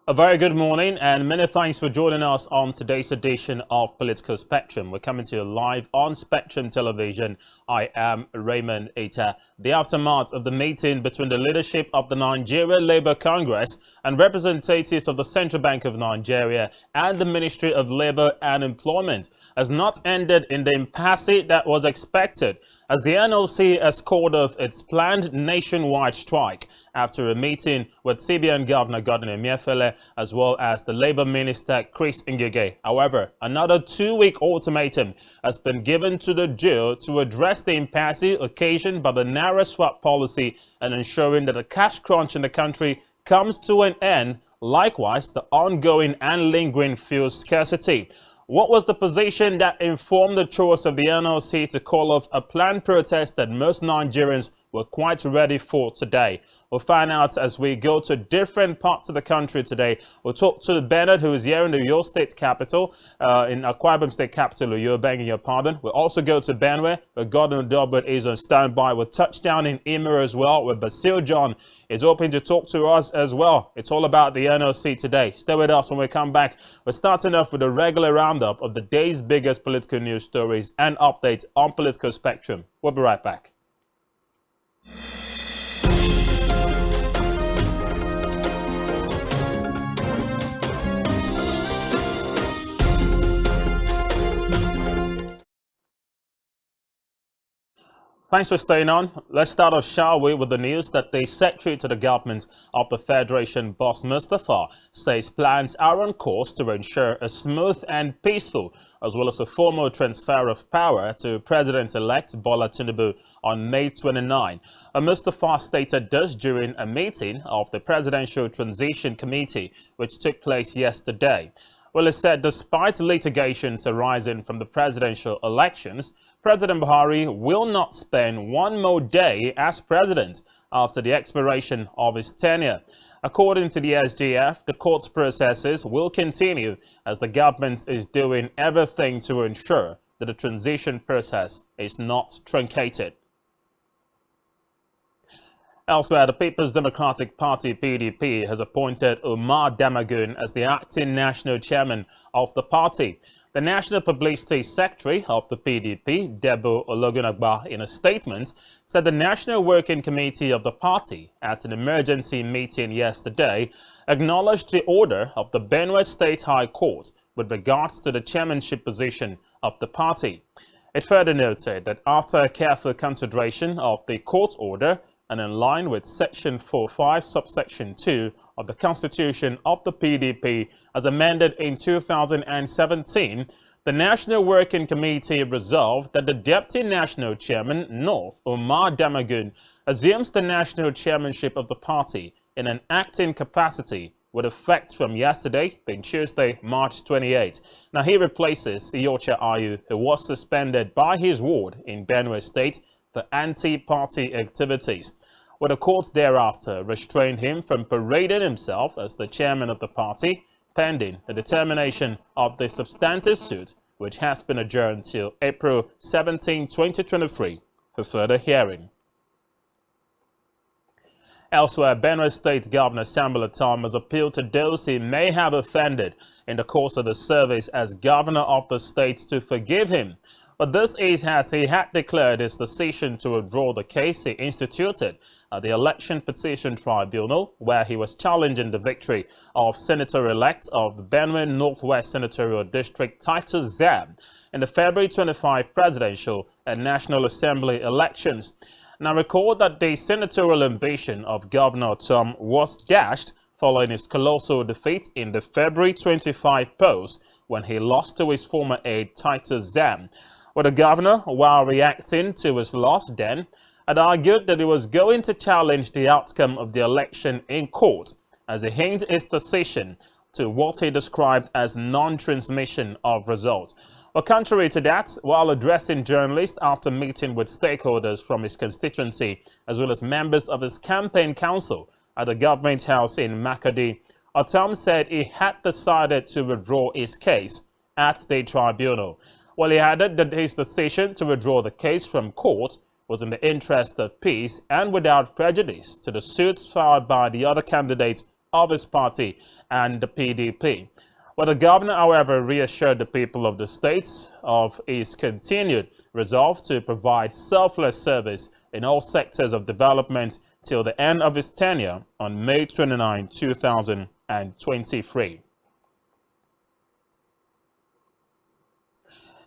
A very good morning and many thanks for joining us on today's edition of Political Spectrum. We're coming to you live on Spectrum Television. I am Raymond Ita. The aftermath of the meeting between the leadership of the Nigeria Labour Congress and representatives of the Central Bank of Nigeria and the Ministry of Labour and Employment has not ended in the impasse that was expected, as the NLC has called off its planned nationwide strike after a meeting with CBN Governor Godwin Emefiele as well as the Labour Minister Chris Ngige. However, another two-week ultimatum has been given to the duo to address the impasse occasioned by the Naira swap policy and ensuring that the cash crunch in the country comes to an end. Likewise, the ongoing and lingering fuel scarcity. What was the position that informed the choice of the NLC to call off a planned protest that most Nigerians were quite ready for today? We'll find out as we go to different parts of the country today. We'll talk to Bernard, who is here in the Uyo State capital, in Akwa Ibom State capital, Uyo, begging your pardon. We'll also go to Benue, where Gordon Dobert is on standby. We'll touch down in Imo as well, where Basil John is hoping to talk to us as well. It's all about the NLC today. Stay with us when we come back. We're starting off with a regular roundup of the day's biggest political news stories and updates on Political Spectrum. We'll be right back. Thanks for staying on. Let's start off, shall we, with the news that the Secretary to the Government of the Federation, Boss Mustafa, says plans are on course to ensure a smooth and peaceful, as well as a formal transfer of power to President-elect Bola Tinubu on May 29. Mustafa stated this during a meeting of the Presidential Transition Committee, which took place yesterday. Well, he said despite litigations arising from the presidential elections, President Buhari will not spend one more day as president after the expiration of his tenure. According to the SGF, the court processes will continue as the government is doing everything to ensure that the transition process is not truncated. Elsewhere, the People's Democratic Party (PDP) has appointed Umar Damagum as the acting national chairman of the party. The National Publicity Secretary of the PDP, Debo Ologunagba, in a statement, said the National Working Committee of the party, at an emergency meeting yesterday, acknowledged the order of the Benue State High Court with regards to the chairmanship position of the party. It further noted that after a careful consideration of the court order, and in line with Section 45, subsection 2 of the Constitution of the PDP as amended in 2017, the National Working Committee resolved that the Deputy National Chairman, North, Umar Damagum, assumes the national chairmanship of the party in an acting capacity with effect from yesterday, being Tuesday, March 28. Now he replaces Iyorchia Ayu, who was suspended by his ward in Benue State for anti-party activities, with the court thereafter restrained him from parading himself as the chairman of the party, pending the determination of the substantive suit, which has been adjourned till April 17, 2023, for further hearing. Elsewhere, Benue State Governor Samuel Atom has appealed to those he may have offended in the course of his service as governor of the state to forgive him. But this is as he had declared his decision to withdraw the case he instituted at the Election Petition Tribunal, where he was challenging the victory of Senator-elect of the Benue Northwest Senatorial District Titus Zam in the February 25 presidential and National Assembly elections. Now recall that the senatorial ambition of Governor Tom was dashed following his colossal defeat in the February 25 polls when he lost to his former aide Titus Zam. Well, the governor, while reacting to his loss then, had argued that he was going to challenge the outcome of the election in court as he hinged his decision to what he described as non-transmission of results. Well, contrary to that, while addressing journalists after meeting with stakeholders from his constituency as well as members of his campaign council at the government house in Makadi, Atom said he had decided to withdraw his case at the tribunal. Well, he added that his decision to withdraw the case from court was in the interest of peace and without prejudice to the suits filed by the other candidates of his party and the PDP. Well, the governor, however, reassured the people of the states of his continued resolve to provide selfless service in all sectors of development till the end of his tenure on May 29, 2023.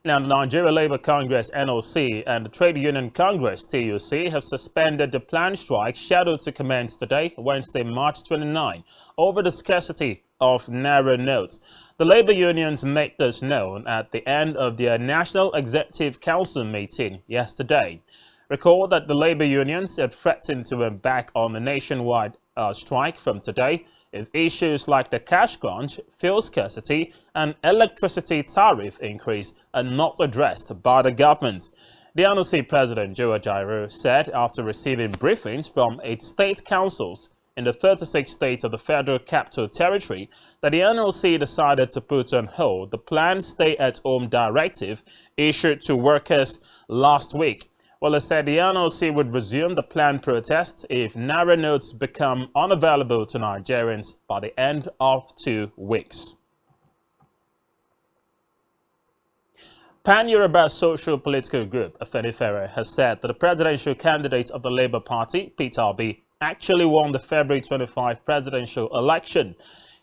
Now, the Nigeria Labour Congress (NLC) and the Trade Union Congress (TUC) have suspended the planned strike scheduled to commence today, Wednesday, March 29, over the scarcity of Naira notes. The labour unions made this known at the end of their National Executive Council meeting yesterday. Recall that the labour unions had threatened to embark on a nationwide strike from today if issues like the cash crunch, fuel scarcity, and electricity tariff increase are not addressed by the government. The NLC President Joe Ajaero said after receiving briefings from 8 state councils in the 36 states of the Federal Capital Territory that the NLC decided to put on hold the planned stay-at-home directive issued to workers last week. Well, it said the NLC would resume the planned protest if Naira notes become unavailable to Nigerians by the end of 2 weeks. Pan-Yoruba social political group Afenifere has said that the presidential candidate of the Labour Party, Peter Obi, actually won the February 25 presidential election.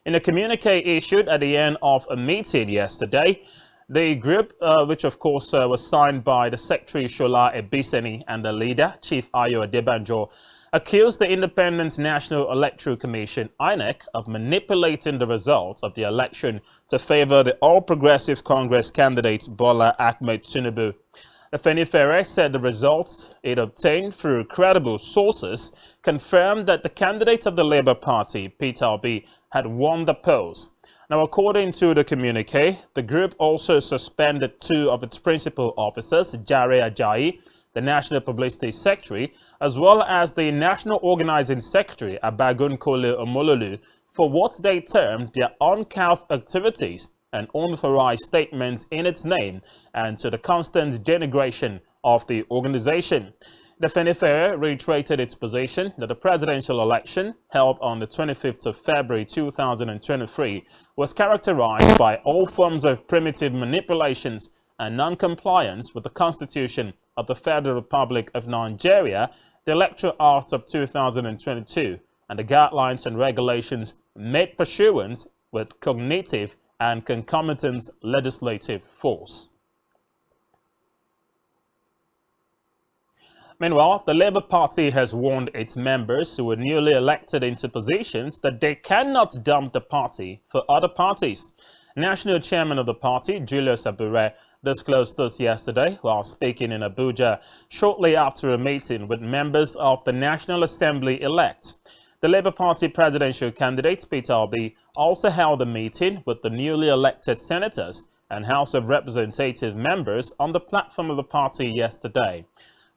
In a communique issued at the end of a meeting yesterday, the group, which of course was signed by the Secretary Shola Ebiseni and the leader, Chief Ayo Adebanjo, accused the Independent National Electoral Commission, INEC, of manipulating the results of the election to favor the All Progressive Congress candidate Bola Ahmed Tinubu. Afenifere said the results it obtained through credible sources confirmed that the candidate of the Labour Party, Peter Obi, had won the polls. Now, according to the communique, the group also suspended 2 of its principal officers, Jare Ajayi, the National Publicity Secretary, as well as the National Organizing Secretary, Abagunkole Omololu, for what they termed their uncouth activities and unauthorized statements in its name and to the constant denigration of the organization. The Afenifere reiterated its position that the presidential election held on the 25th of February 2023 was characterized by all forms of primitive manipulations and non-compliance with the Constitution of the Federal Republic of Nigeria, the Electoral Act of 2022, and the guidelines and regulations made pursuant with cognitive and concomitant legislative force. Meanwhile, the Labour Party has warned its members who were newly elected into positions that they cannot dump the party for other parties. National Chairman of the party, Julius Abure, disclosed this yesterday while speaking in Abuja shortly after a meeting with members of the National Assembly elect. The Labour Party presidential candidate, Peter Obi, also held a meeting with the newly elected senators and House of Representative members on the platform of the party yesterday.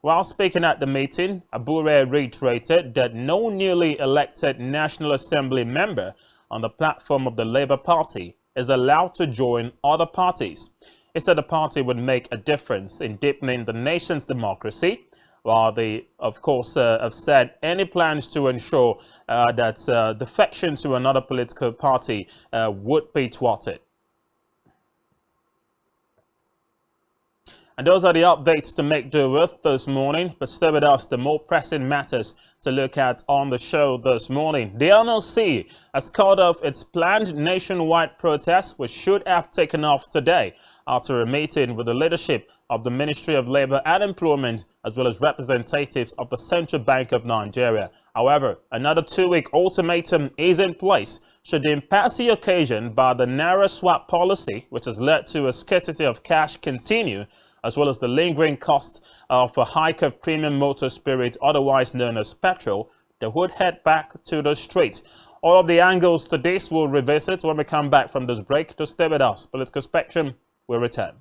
While speaking at the meeting, Abure reiterated that no newly elected National Assembly member on the platform of the Labour Party is allowed to join other parties. He said the party would make a difference in deepening the nation's democracy, while they, of course, have said any plans to ensure that defection to another political party would be thwarted. And those are the updates to make do with this morning. But stay with us, the more pressing matters to look at on the show this morning. The NLC has called off its planned nationwide protest, which should have taken off today after a meeting with the leadership of the Ministry of Labour and Employment, as well as representatives of the Central Bank of Nigeria. However, another 2-week ultimatum is in place should the impasse occasioned by the Naira swap policy, which has led to a scarcity of cash, continue, as well as the lingering cost of a hike of premium motor spirit, otherwise known as petrol, they would head back to the streets. All of the angles to this we'll revisit when we come back from this break. To stay with us, Political Spectrum will return.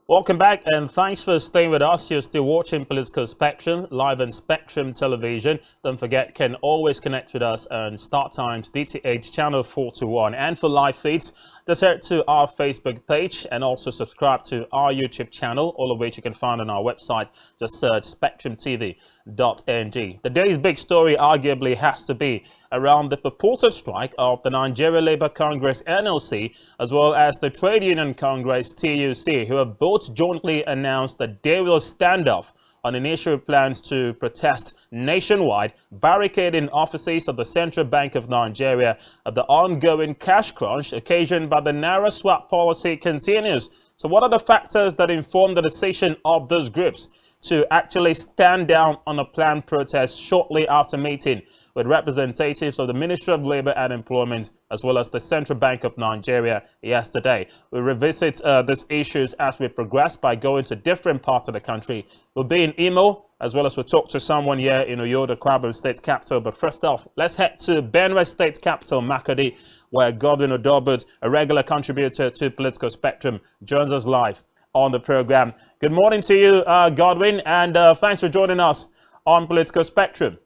Welcome back and thanks for staying with us. You're still watching Political Spectrum live on Spectrum Television. Don't forget, you can always connect with us on Start Times DTH Channel 421. And for live feeds, just head to our Facebook page and also subscribe to our YouTube channel, all of which you can find on our website. Just search spectrumtv.ng. The day's big story arguably has to be around the purported strike of the Nigeria Labour Congress NLC as well as the Trade Union Congress TUC, who have both jointly announced that they will stand off on initial plans to protest nationwide, barricading offices of the Central Bank of Nigeria as the ongoing cash crunch occasioned by the Naira swap policy continues. So what are the factors that inform the decision of those groups to actually stand down on a planned protest shortly after meeting with representatives of the Ministry of Labour and Employment as well as the Central Bank of Nigeria yesterday? We revisit these issues as we progress by going to different parts of the country. We'll be in Imo as well as we'll talk to someone here in Oyo, the Kwara State capital. But first off, let's head to Benue State capital, Makurdi, where Godwin Odobud, a regular contributor to Political Spectrum, joins us live on the program. Good morning to you, Godwin, and thanks for joining us on Political Spectrum.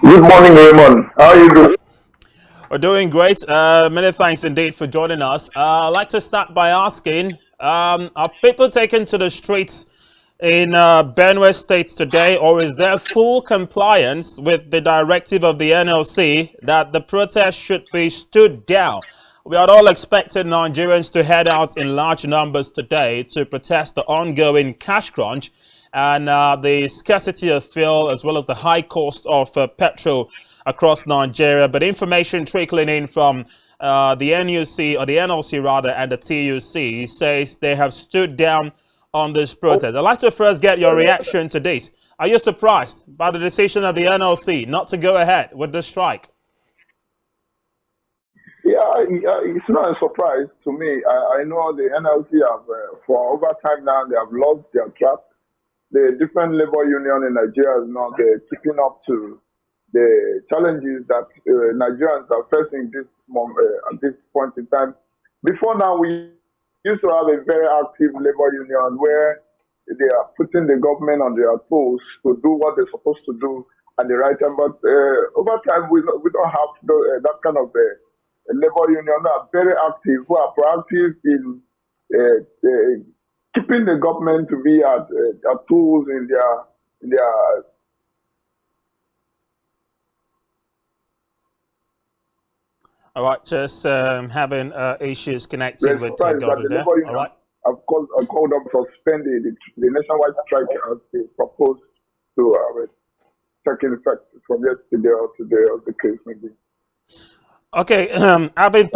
Good morning, Raymond. How are you doing? We're doing great. Many thanks indeed for joining us. I'd like to start by asking, are people taken to the streets in Benue State today, or is there full compliance with the directive of the NLC that the protest should be stood down? We are all expecting Nigerians to head out in large numbers today to protest the ongoing cash crunch and the scarcity of fuel as well as the high cost of petrol across Nigeria. But information trickling in from the NUC, or the NLC rather, and the TUC says they have stood down on this protest. I'd like to first get your reaction to this. Are you surprised by the decision of the NLC not to go ahead with the strike? Yeah, it's not a surprise to me. I know the NLC have, for over time now, they have lost their track. The different labor union in Nigeria is not keeping up to the challenges that Nigerians are facing at this point in time. Before now, we used to have a very active labor union where they are putting the government on their toes to do what they're supposed to do at the right time. But over time, we don't have that kind of labor union that are very active, who are proactive in keeping the government to be at tools in their All right, just having issues connecting with Godwin there. All right. I've called up suspended the nationwide strike as they proposed to take effect from yesterday or today, or the case may be. Okay, having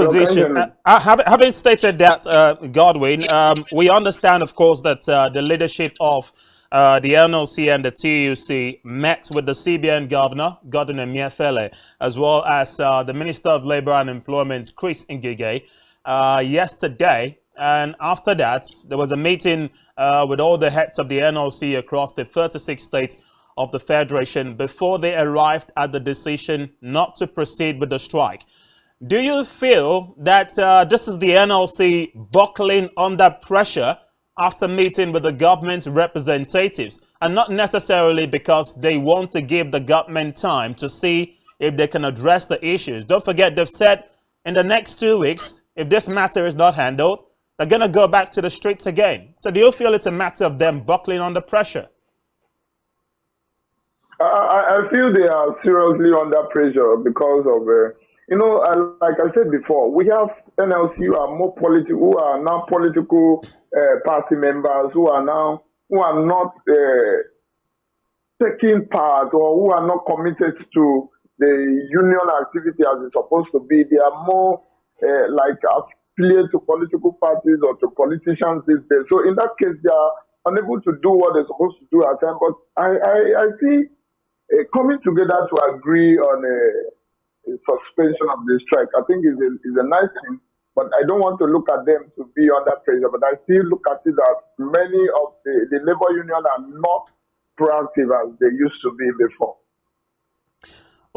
stated that, Godwin, we understand, of course, that the leadership of the NLC and the TUC met with the CBN Governor, Godwin Emefiele, as well as the Minister of Labour and Employment, Chris Ngige, yesterday. And after that, there was a meeting with all the heads of the NLC across the 36 states of the Federation before they arrived at the decision not to proceed with the strike. Do you feel that this is the NLC buckling under pressure after meeting with the government representatives, and not necessarily because they want to give the government time to see if they can address the issues? Don't forget, they've said in the next 2 weeks, if this matter is not handled, they're going to go back to the streets again. So do you feel it's a matter of them buckling under pressure? I feel they are seriously under pressure because of, like I said before, we have NLC who are who are now political party members who are not taking part, or who are not committed to the union activity as it's supposed to be. They are more like affiliated to political parties or to politicians these days. So in that case, they are unable to do what they're supposed to do at times. But I see coming together to agree on a suspension of the strike, I think is a nice thing. But I don't want to look at them to be under pressure. But I still look at it that many of the labor union are not proactive as they used to be before.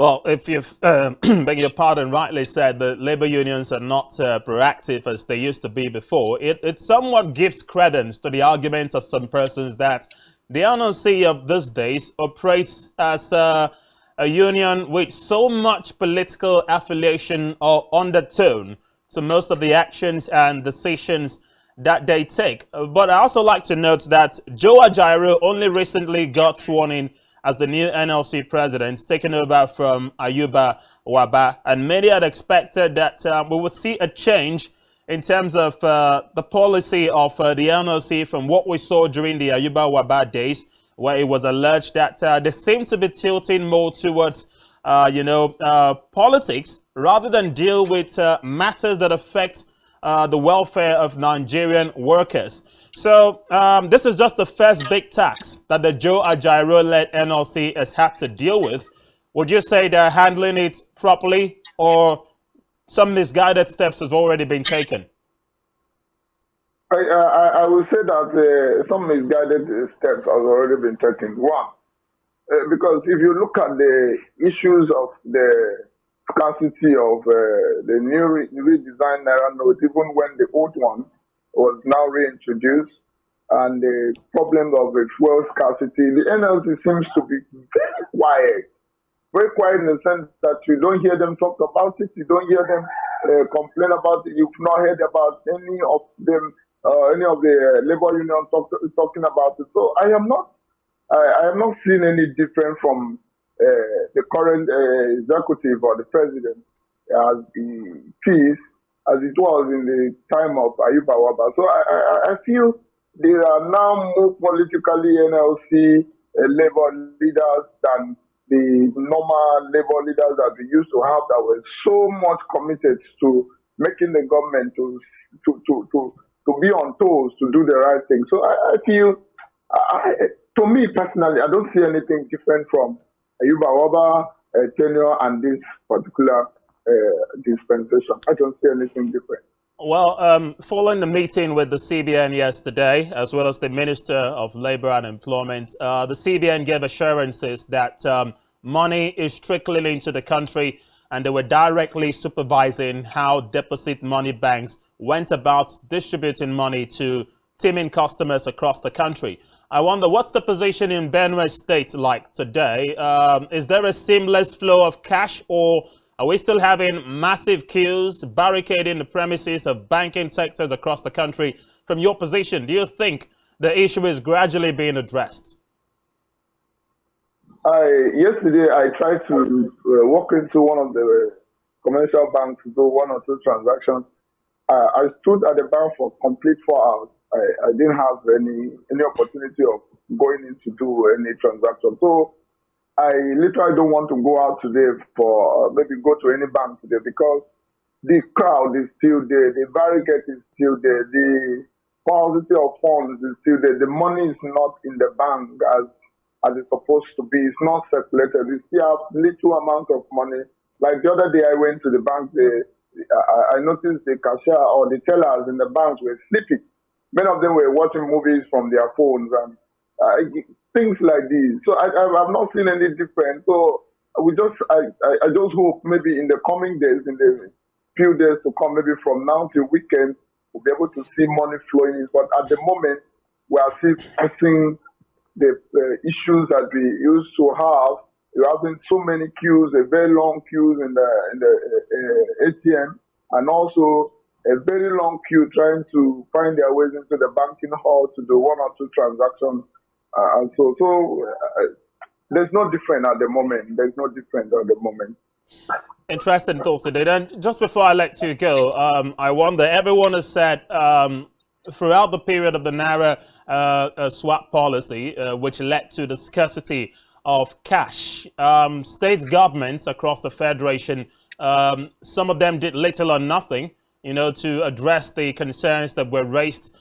Well, if you've, beg your pardon, rightly said the labor unions are not proactive as they used to be before, it somewhat gives credence to the argument of some persons that the NLC of these days operates as a union with so much political affiliation or undertone to most of the actions and decisions that they take. But I also like to note that Joe Ajaero only recently got sworn in as the new NLC president, taking over from Ayuba Waba, and many had expected that we would see a change in terms of the policy of the NLC from what we saw during the Ayuba Waba days, where it was alleged that they seem to be tilting more towards, politics rather than deal with matters that affect the welfare of Nigerian workers. So this is just the first big tax that the Joe Ajaero-led NLC has had to deal with. Would you say they're handling it properly, or some misguided steps have already been taken? I would say that some misguided steps have already been taken. One, because if you look at the issues of the scarcity of the new redesigned Naira note, even when the old one was now reintroduced, and the problem of the fuel scarcity, the NLC seems to be very quiet in the sense that you don't hear them talk about it, you don't hear them complain about it, you've not heard about any of them, any of the labor union talking about it. So I am not seeing any different from the current executive or the president as it was in the time of Ayuba Waba. So I feel there are now more politically NLC labor leaders than the normal labor leaders that we used to have, that were so much committed to making the government to be on toes to do the right thing. So I feel, to me personally, I don't see anything different from Ayuba Waba tenure and this particular dispensation. I don't see anything different. Well, following the meeting with the CBN yesterday, as well as the Minister of Labour and Employment, the CBN gave assurances that money is trickling into the country, and they were directly supervising how deposit money banks went about distributing money to teeming customers across the country. I wonder, what's the position in Benue State like today? Is there a seamless flow of cash, or are we still having massive queues barricading the premises of banking sectors across the country? From your position, do you think the issue is gradually being addressed? Yesterday, I tried to walk into one of the commercial banks to do one or two transactions. I stood at the bank for complete 4 hours. I didn't have any opportunity of going in to do any transaction. So I literally don't want to go out today for maybe go to any bank today, because the crowd is still there, the barricade is still there, the paucity of funds is still there, the money is not in the bank as it's supposed to be. It's not circulated. We still have little amount of money. Like the other day I went to the bank, I noticed the cashier or the tellers in the banks were sleeping. Many of them were watching movies from their phones and things like these. So I've not seen any difference. So I just hope maybe in the coming days, in the few days to come, maybe from now till weekend, we'll be able to see money flowing. But at the moment, we are still facing the issues that we used to have. We're having so many queues, a very long queues in the ATM, and also a very long queue trying to find their ways into the banking hall to do one or two transactions. And so there's no different at the moment. There's no different at the moment. Interesting thoughts today. Then, just before I let you go, I wonder, everyone has said throughout the period of the Naira swap policy, which led to the scarcity of cash, state governments across the Federation, some of them did little or nothing, to address the concerns that were raised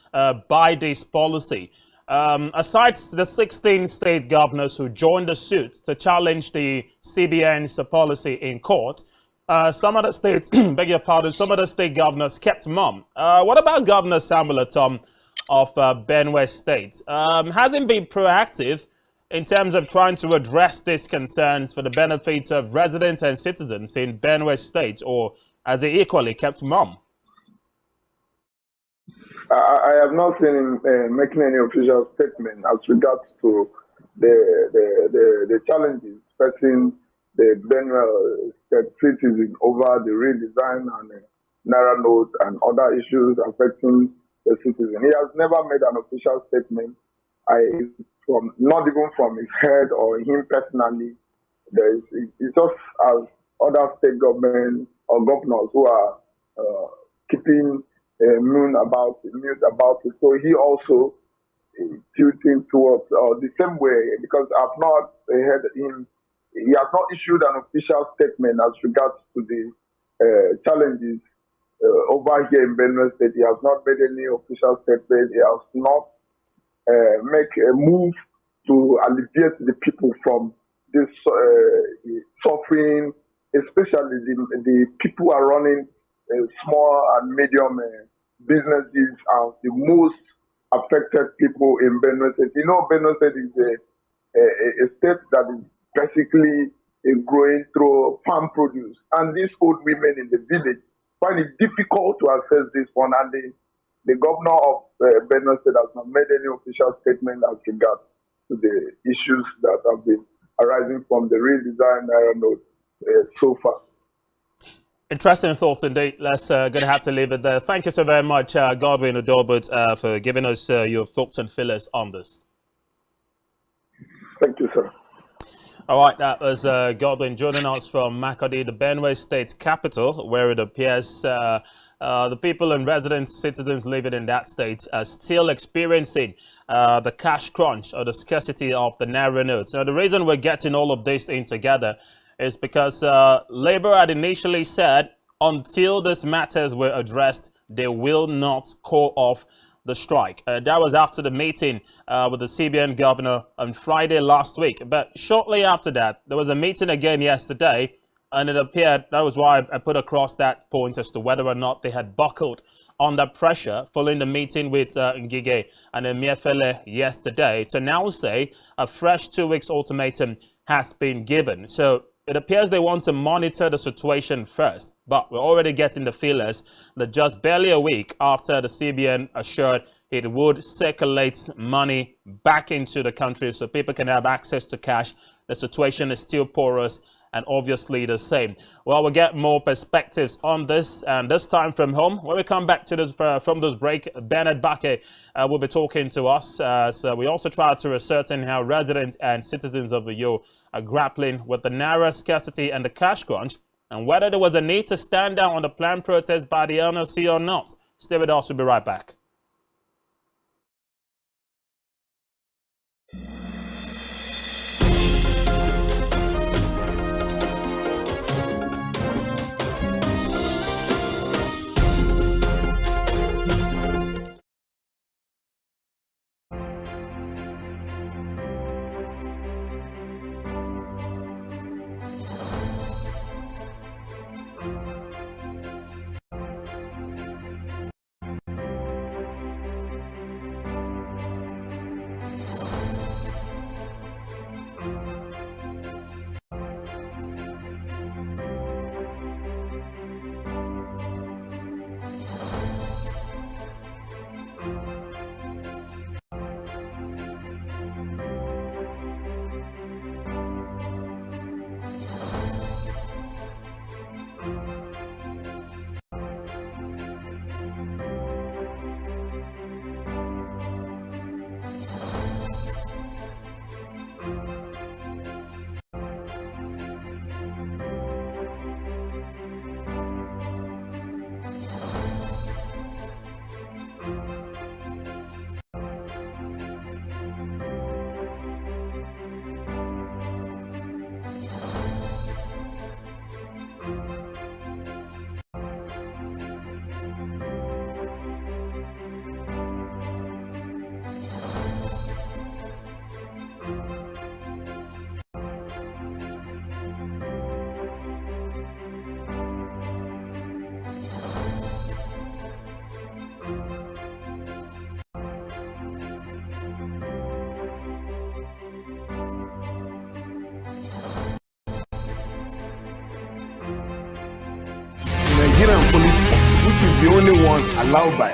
by this policy. Aside the 16 state governors who joined the suit to challenge the CBN's policy in court, some of the states, beg your pardon, some of the state governors kept mum. What about Governor Samuel Atom of Benue State? Hasn't been proactive in terms of trying to address these concerns for the benefit of residents and citizens in Benue State, or has he equally kept mum? I have not seen him making any official statement as regards to the challenges facing the Benue State citizens over the redesign and Naira note and other issues affecting the citizen. He has never made an official statement. From not even from his head or him personally. It's just as other state government or governors who are keeping mute about it. So he also tilting towards the same way, because I've not heard him. He has not issued an official statement as regards to the challenges over here in Benue State. He has not made any official statement. He has not make a move to alleviate the people from this suffering, especially the people who are running small and medium businesses are the most affected people in Benue State. You know, Benue State is a state that is basically growing through farm produce, and these old women in the village find it difficult to access this one, and the governor of Benue State has not made any official statement as regards to the issues that have been arising from the redesign Naira note so far. Interesting thoughts indeed. Let's gonna have to leave it there. Thank you so very much, Godwin Udobut, for giving us your thoughts and feelers on this. Thank you, sir. All right, that was Godwin joining us from Makurdi, the Benue State capital, where it appears the people and residents, citizens living in that state are still experiencing the cash crunch or the scarcity of the Naira notes. Now, the reason we're getting all of this in together is because Labour had initially said until these matters were addressed, they will not call off the strike. That was after the meeting with the CBN governor on Friday last week. But shortly after that, there was a meeting again yesterday, and it appeared, that was why I put across that point as to whether or not they had buckled under pressure following the meeting with Ngige and Emiefele yesterday, to now say a fresh 2 weeks ultimatum has been given. So it appears they want to monitor the situation first, but we're already getting the feelers that just barely a week after the CBN assured it would circulate money back into the country so people can have access to cash, the situation is still porous and obviously the same. Well, we'll get more perspectives on this, and this time from home. When we come back to this from this break, Bernard Bake will be talking to us. So we also try to ascertain how residents and citizens of the Uyo are grappling with the Naira scarcity and the cash crunch, and whether there was a need to stand down on the planned protest by the NLC or not. Stay with us, we'll be right back. Nigerian police force, which is the only one allowed by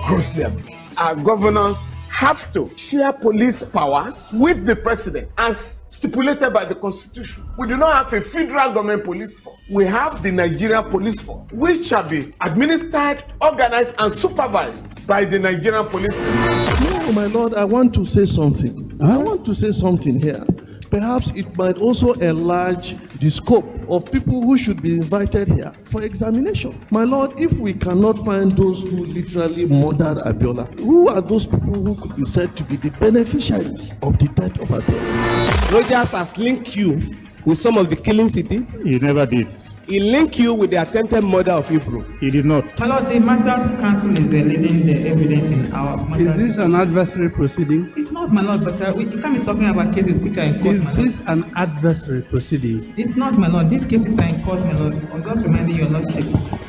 gross level. Our governors have to share police power with the president as stipulated by the constitution. We do not have a federal government police force. We have the Nigerian police force, which shall be administered, organized, and supervised by the Nigerian police force. No, my lord, I want to say something. I want to say something here. Perhaps it might also enlarge the scope of people who should be invited here for examination. My lord, if we cannot find those who literally murdered Abiola, who are those people who could be said to be the beneficiaries of the death of Abiola? Rogers has linked you with some of the killings he did. He never did. He linked you with the attempted murder of Ibro. He did not. My lord, the Matters Council is leading the evidence in our matters. Is this an adversary proceeding? It's not, my lord, but we can't be talking about cases which are in court, Is my lord. this an adversary proceeding? It's not, my lord. These cases are in court, my lord. I'm just reminding your lordship.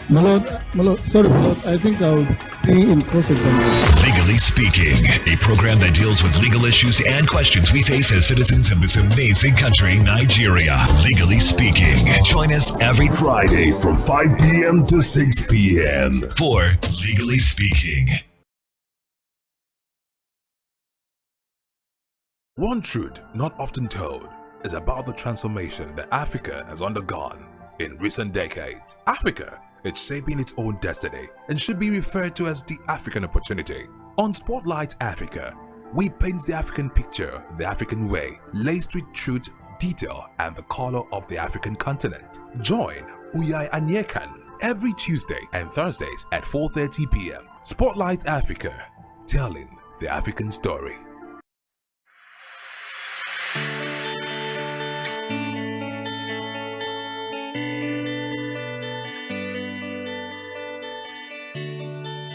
My lord, sorry, my lord, I think I'll be in cross-examination. Legally Speaking, a program that deals with legal issues and questions we face as citizens of this amazing country, Nigeria. Legally Speaking. Join us every Friday from 5 p.m. to 6 p.m. for Legally Speaking. One truth not often told is about the transformation that Africa has undergone in recent decades. Africa is shaping its own destiny and should be referred to as the African opportunity. On Spotlight Africa, we paint the African picture the African way, laced with truth, detail, and the color of the African continent. Join Uyai Anyekan every Tuesday and Thursdays at 4:30 p.m. Spotlight Africa, telling the African story.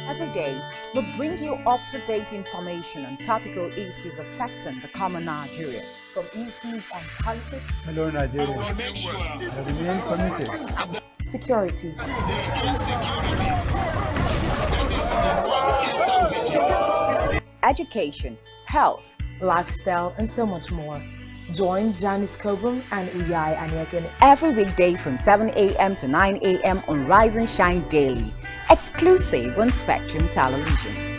Every day, we bring you up-to-date information on topical issues affecting the common Nigerian, from issues on politics, Hello, Nigeria. I remain committed. security, education, health, lifestyle, and so much more. Join Janice Kobum and Uyai Anyekan every weekday from 7 a.m. to 9 a.m. on Rise and Shine Daily, exclusive on Spectrum Television.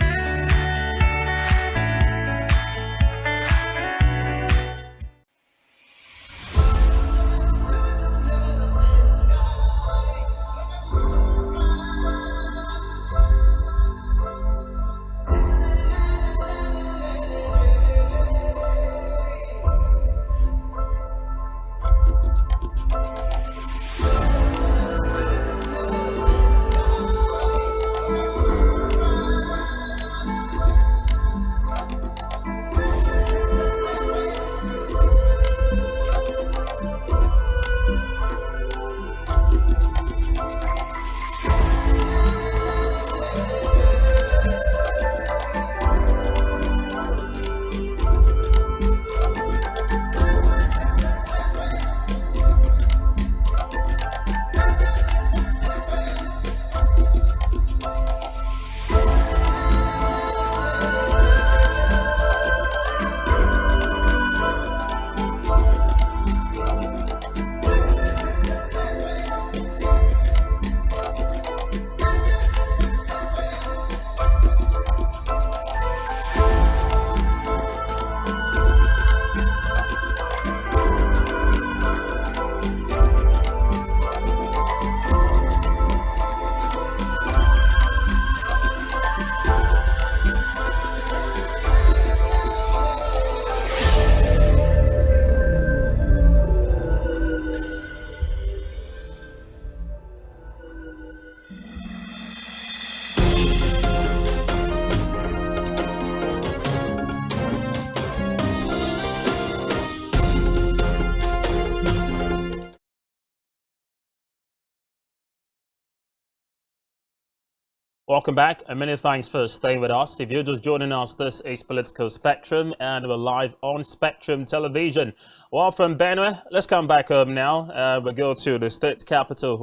Welcome back, and many thanks for staying with us. If you're just joining us, this is Political Spectrum, and we're live on Spectrum Television. Well, from Benue, let's come back home now. We'll go to the state's capital,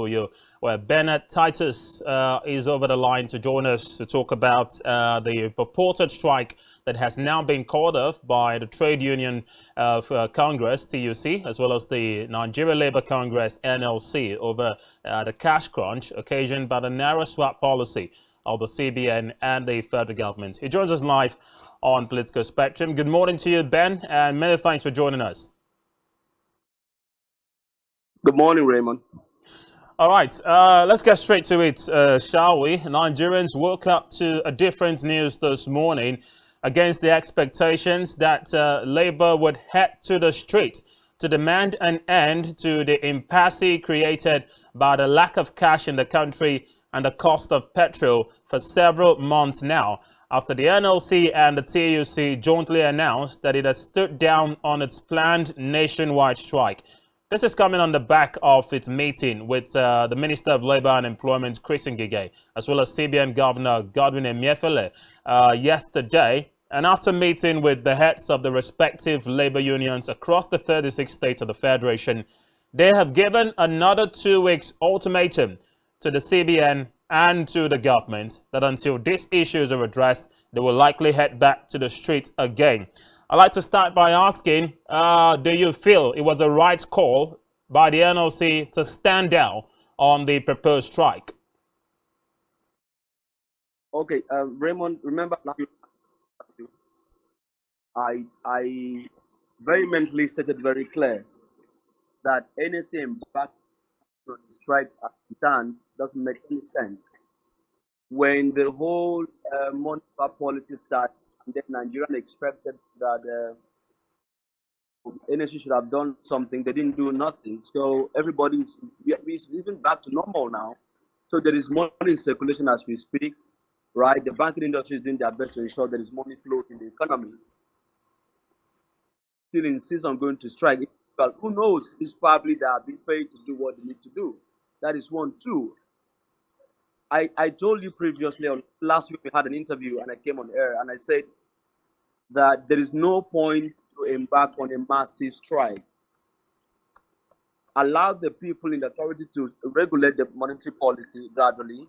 where Bernard Titus is over the line to join us to talk about the purported strike that has now been called off by the Trade Union of Congress, TUC, as well as the Nigeria Labour Congress, NLC, over the cash crunch occasioned by the Naira swap policy of the CBN and the federal government. He joins us live on Political Spectrum. Good morning to you, Ben, and many thanks for joining us. Good morning, Raymond. All right, let's get straight to it, shall we? Nigerians woke up to a different news this morning against the expectations that Labour would head to the street to demand an end to the impasse created by the lack of cash in the country and the cost of petrol for several months now, after the NLC and the TUC jointly announced that it has stood down on its planned nationwide strike. This is coming on the back of its meeting with the Minister of Labour and Employment, Chris Ngige, as well as CBN Governor Godwin Emefiele yesterday. And after meeting with the heads of the respective labour unions across the 36 states of the Federation, they have given another 2 weeks ultimatum to the CBN and to the government that until these issues are addressed, they will likely head back to the street again. I'd like to start by asking, do you feel it was a right call by the NLC to stand down on the proposed strike? Okay, Raymond, remember I vehemently stated very clear that NLC embarked on the strike as it stands doesn't make any sense. When the whole monetary policy started, and then Nigerians expected that NLC should have done something. They didn't do nothing. So everybody is even back to normal now. So there is money in circulation as we speak, right? The banking industry is doing their best to ensure there is money flow in the economy. Still insist on going to strike. Well, who knows? It's probably they are being paid to do what they need to do. That is one. Two, I told you previously, last week we had an interview and I came on air and I said that there is no point to embark on a massive strike. Allow the people in the authority to regulate the monetary policy gradually.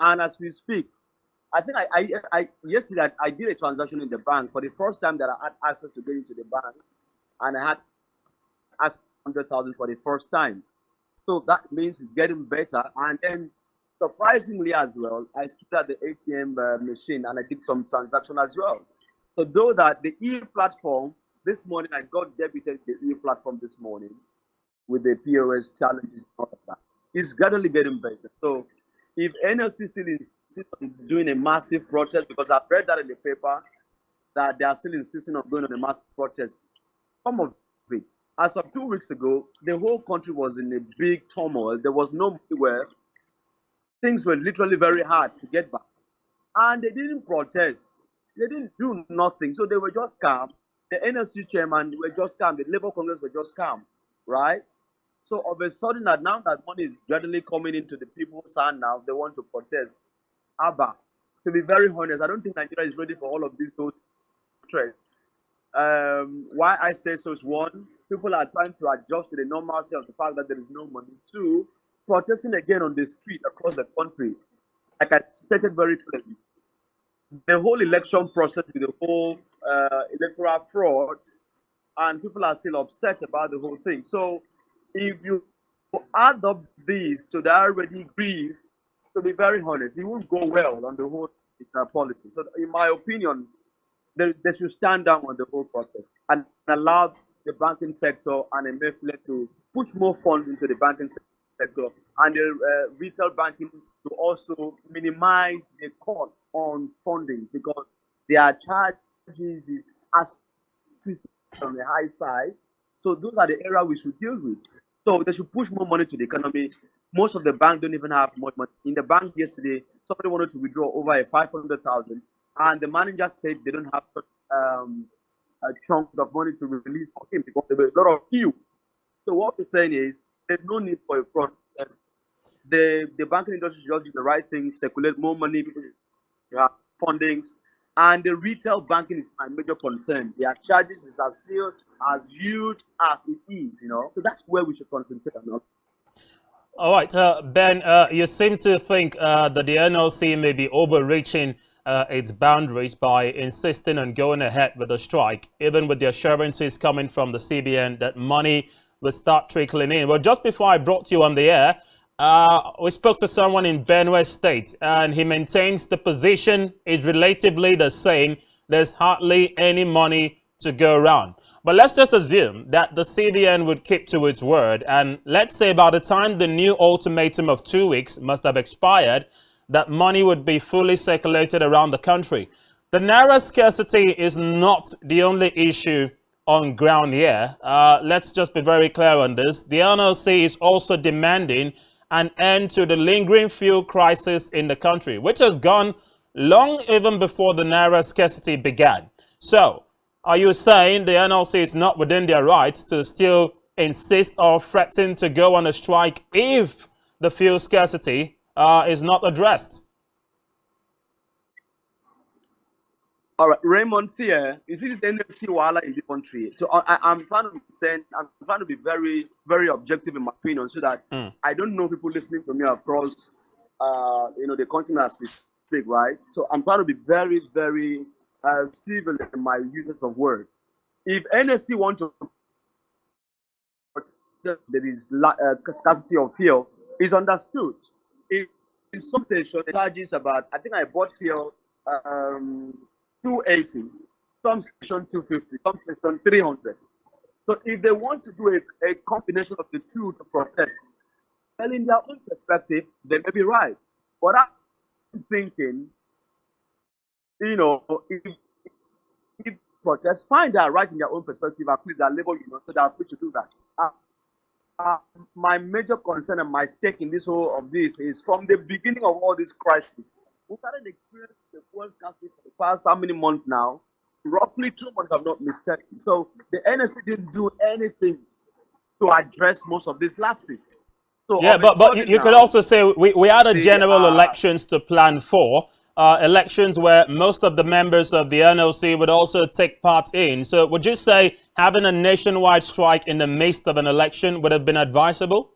And as we speak, I think yesterday I did a transaction in the bank for the first time that I had access to get into the bank, and I had access to 100,000 for the first time. So that means it's getting better. And then surprisingly as well, I stood at the ATM machine and I did some transaction as well. So though that the e-platform, this morning I got debited the e-platform this morning with the POS challenges and all of that. It's gradually getting better. So if NLC still insists on doing a massive protest, because I've read that in the paper, that they are still insisting on going on a massive protest, some of it. As of 2 weeks ago, the whole country was in a big turmoil. There was no money where things were literally very hard to get back. And they didn't protest. They didn't do nothing. So they were just calm. The NLC chairman were just calm. The Labour Congress were just calm, right? So all of a sudden, that now that money is gradually coming into the people's hand now, they want to protest. Abba, to be very honest, I don't think Nigeria is ready for all of these trends. Why I say so is one, people are trying to adjust to the normalcy of the fact that there is no money. Two, protesting again on the street across the country. Like I stated very clearly, the whole election process with the whole electoral fraud, and people are still upset about the whole thing. So if you add up these to the already grief, to be very honest, it won't go well on the whole policy. So in my opinion, they should stand down on the whole process and allow the banking sector and Emefiele to push more funds into the banking sector and the retail banking to also minimize the cost on funding, because their charges is as on the high side. So those are the areas we should deal with. So they should push more money to the economy. Most of the banks don't even have much money. In the bank yesterday, somebody wanted to withdraw over a 500,000, and the manager said they don't have a chunk of money to release for him because there were a lot of queue. So what we're saying is there's no need for a process. The banking industry should just do the right thing, circulate more money, people have fundings, and the retail banking is my major concern. Their charges are still as huge as it is, you know. So that's where we should concentrate on. All right, Ben, you seem to think that the NLC may be overreaching its boundaries by insisting on going ahead with the strike, even with the assurances coming from the CBN that money will start trickling in. Well, just before I brought you on the air, we spoke to someone in Benue State, and he maintains the position is relatively the same. There's hardly any money to go around. But let's just assume that the CBN would keep to its word, and let's say by the time the new ultimatum of 2 weeks must have expired, that money would be fully circulated around the country. The Naira scarcity is not the only issue on ground here. Let's just be very clear on this. The NLC is also demanding an end to the lingering fuel crisis in the country, which has gone long even before the Naira scarcity began. So, are you saying the NLC is not within their rights to still insist or threaten to go on a strike if the fuel scarcity is not addressed? All right, Raymond here. You see this NLC wala in the country. So I'm trying to be very, very objective in my opinion, so that I don't know people listening to me across, the continent as we speak, right? So I'm trying to be very, very civil in my uses of word. If NSC want to, there is scarcity of fuel, is understood. If in some station the charges about, I think I bought fuel 280, some station 250, some station 300. So if they want to do a combination of the two to protest, well, in their own perspective, they may be right. But I'm thinking, if protests find that right in their own perspective, at least their labor union, so they are free to do that. My major concern and my stake in this whole of this is from the beginning of all this crisis, we started experiencing the fuel scarcity for the past how many months now? Roughly 2 months, if I'm not mistaken. So the NSC didn't do anything to address most of these lapses. So yeah, but you could also say we had a general elections to plan for. Elections where most of the members of the NLC would also take part in. So would you say having a nationwide strike in the midst of an election would have been advisable?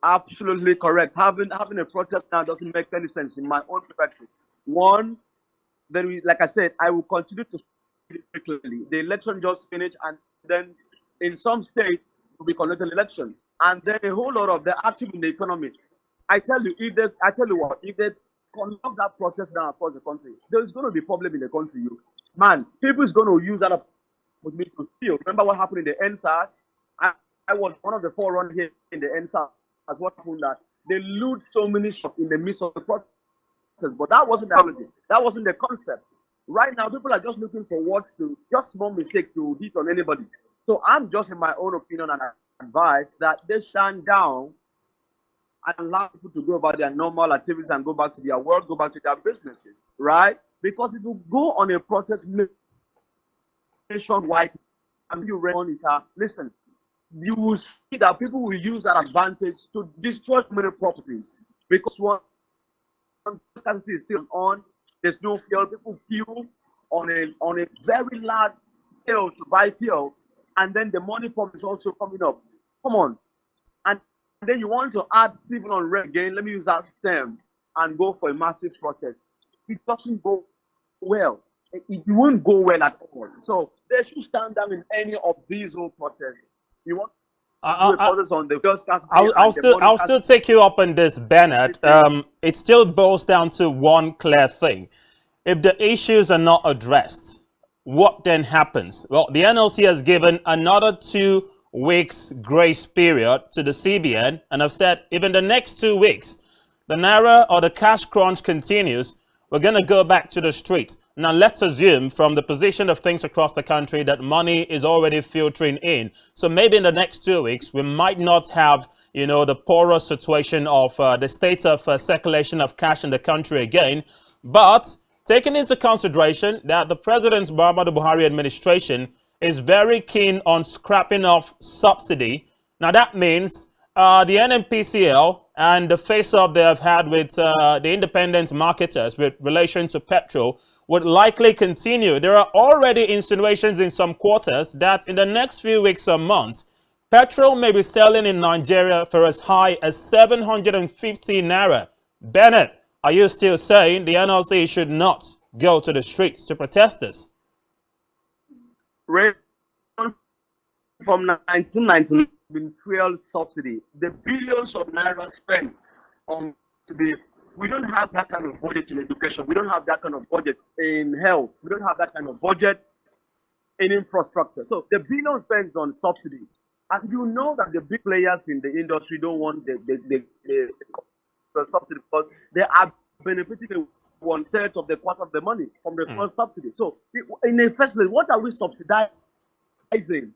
Absolutely correct. Having a protest now doesn't make any sense in my own perspective. One, like I said, I will continue to speak quickly. The election just finished, and then in some states will be conducted election, and then a whole lot of the active in the economy. I tell you what, if they conduct that protest now across the country, there's going to be a problem in the country. People is going to use that opportunity to steal. Remember what happened in the NSAS? I was one of the forerunners here in the NSAS. As what happened that they loot so many shops in the midst of the protest, but that wasn't the reality. That wasn't the concept. Right now, people are just looking for just small mistake to hit on anybody. So I'm just, in my own opinion and advice, that they shut down and allow people to go about their normal activities and go back to their work, go back to their businesses, right? Because if you go on a protest nationwide and you monitor, listen, you will see that people will use that advantage to destroy many properties. Because one scarcity is still on, there's no fuel, people fuel on a very large scale to buy fuel, and then the money pump is also coming up. Come on. And then you want to add civil unrest again, let me use that term, and go for a massive protest. It doesn't go well. It won't go well at all. So they should stand down in any of these whole protests. You want on the I'll still take you up on this, Bernard. It still boils down to one clear thing. If the issues are not addressed, what then happens? Well, the NLC has given another 2 weeks grace period to the CBN, and have said if in the next 2 weeks the Naira or the cash crunch continues, we're going to go back to the street. Now, let's assume from the position of things across the country that money is already filtering in. So maybe in the next 2 weeks, we might not have, the poorer situation of the state of circulation of cash in the country again. But taking into consideration that the President's Muhammadu Buhari administration is very keen on scrapping off subsidy. Now, that means the NNPCL and the face-off they have had with the independent marketers with relation to petrol would likely continue. There are already insinuations in some quarters that in the next few weeks or months, Petrol may be selling in Nigeria for as high as 750 Naira. Bennett, are you still saying the NLC should not go to the streets to protest this? From 1999, been fuel subsidy, the billions of naira spent on today, we don't have that kind of budget in education. We don't have that kind of budget in health. We don't have that kind of budget in infrastructure. So the billion spent on subsidy, and you know that the big players in the industry don't want the subsidy because they are benefiting 1/3 of the quarter of the money from the first subsidy. So in the first place, what are we subsidizing?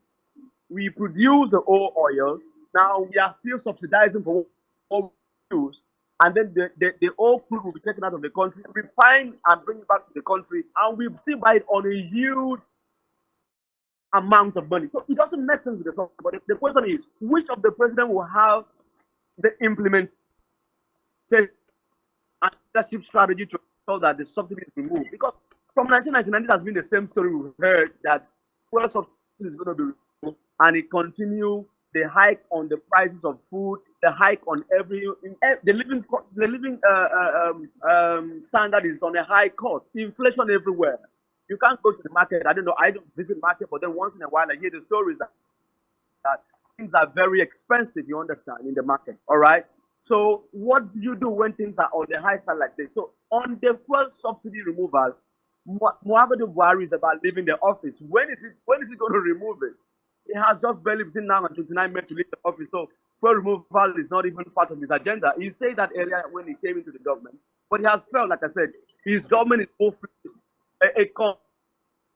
We produce the oil. Now we are still subsidizing for what we use, and then the oil crude will be taken out of the country, refined and bring it back to the country, and we still buy it on a huge amount of money. So it doesn't make sense with the subsidy. But the question is, which of the president will have the implementation and leadership strategy to ensure that the subsidy is removed? Because from 1999, it has been the same story we've heard that fuel subsidy is going to be removed. And it continues the hike on the prices of food, the hike on the living standard is on a high cost, inflation everywhere. You can't go to the market. I don't visit market, but then once in a while I hear the stories that things are very expensive, you understand, in the market. All right. So what do you do when things are on the high side like this? So on the fuel subsidy removal, Muhammadu Buhari is about leaving the office. When is it going to remove it? He has just barely between now and 29 May to leave the office. So fuel removal is not even part of his agenda. He said that earlier when he came into the government. But he has felt, like I said, his government is a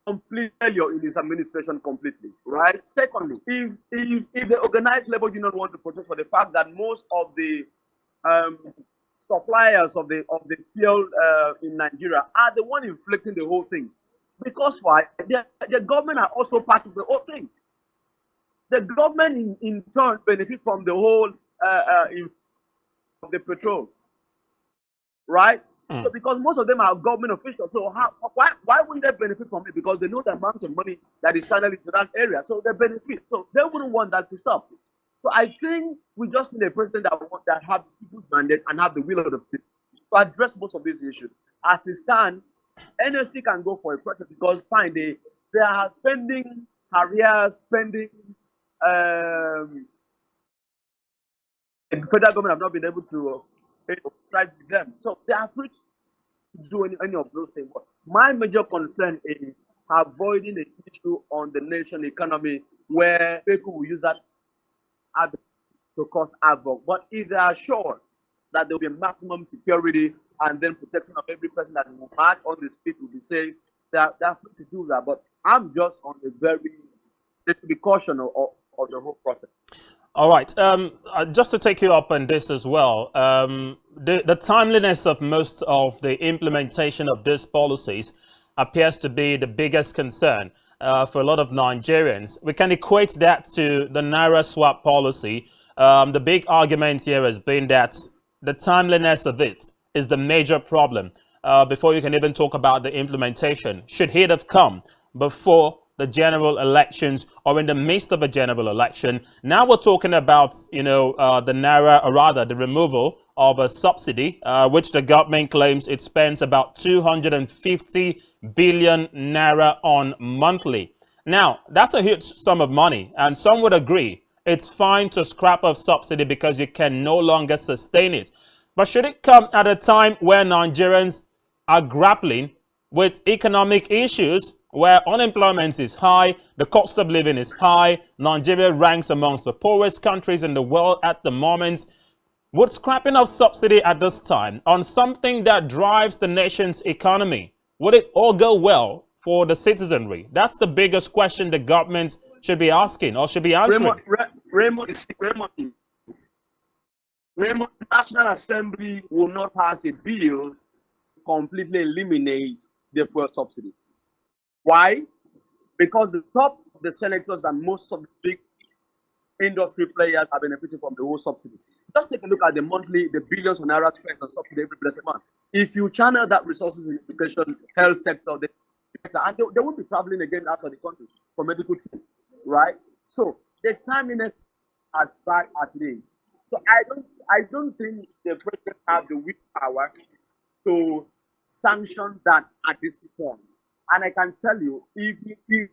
complete failure in his administration completely. Right? Secondly, if the organized labor union want to protest for the fact that most of the suppliers of the fuel in Nigeria are the one inflicting the whole thing. Because why? The government are also part of the whole thing. The government in turn benefit from the whole of the petrol, right? So because most of them are government officials, so why wouldn't they benefit from it? Because they know the amount of money that is channeled into that area, so they benefit. So they wouldn't want that to stop. So I think we just need a president that have people's mandate and have the will of the people to address most of these issues. As it stands, NLC can go for a protest because fine, they are spending arrears, spending. The federal government have not been able to strike with them, so they are free to do any of those things. But my major concern is avoiding the issue on the nation economy where people will use that to cause havoc. But if they are sure that there will be maximum security and then protection of every person that will march on the street will be safe, they are free to do that. But I'm just on the let's be cautious of the whole process. All right. Just to take you up on this as well, the timeliness of most of the implementation of these policies appears to be the biggest concern for a lot of Nigerians. We can equate that to the Naira swap policy. The big argument here has been that the timeliness of it is the major problem. Before you can even talk about the implementation, should it have come before the general elections or in the midst of a general election? Now we're talking about, the Naira, or rather the removal of a subsidy, which the government claims it spends about 250 billion Naira on monthly. Now, that's a huge sum of money, and some would agree it's fine to scrap off subsidy because you can no longer sustain it. But should it come at a time where Nigerians are grappling with economic issues, where unemployment is high, the cost of living is high, Nigeria ranks amongst the poorest countries in the world at the moment? Would scrapping off subsidy at this time on something that drives the nation's economy, would it all go well for the citizenry? That's the biggest question the government should be asking or should be answering. Raymond, National Assembly will not pass a bill to completely eliminate the fuel subsidy. Why? Because the top of the senators and most of the big industry players are benefiting from the whole subsidy. Just take a look at the billions of naira spent on subsidy every blessed month. If you channel that resources in education, health sector, they won't be traveling again out of the country for medical treatment, right? So the timeliness as bad as it is. So I don't think the president have the willpower to sanction that at this point. And I can tell you, if you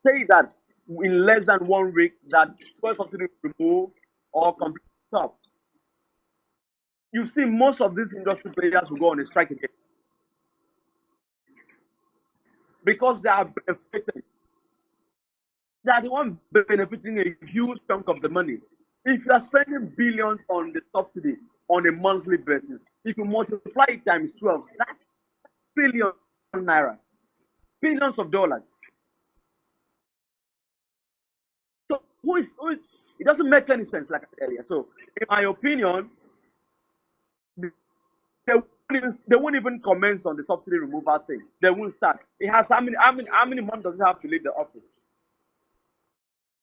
say that in less than 1 week that first subsidy removed or completely stopped, you see most of these industry players will go on a strike again because they are benefiting. They are the one benefiting a huge chunk of the money. If you are spending billions on the subsidy on a monthly basis, if you multiply it times 12, that's billion naira, billions of dollars. So who is it doesn't make any sense, like I said earlier. So in my opinion, they won't even commence on the subsidy removal thing. They won't start. It has how many months does it have to leave the office?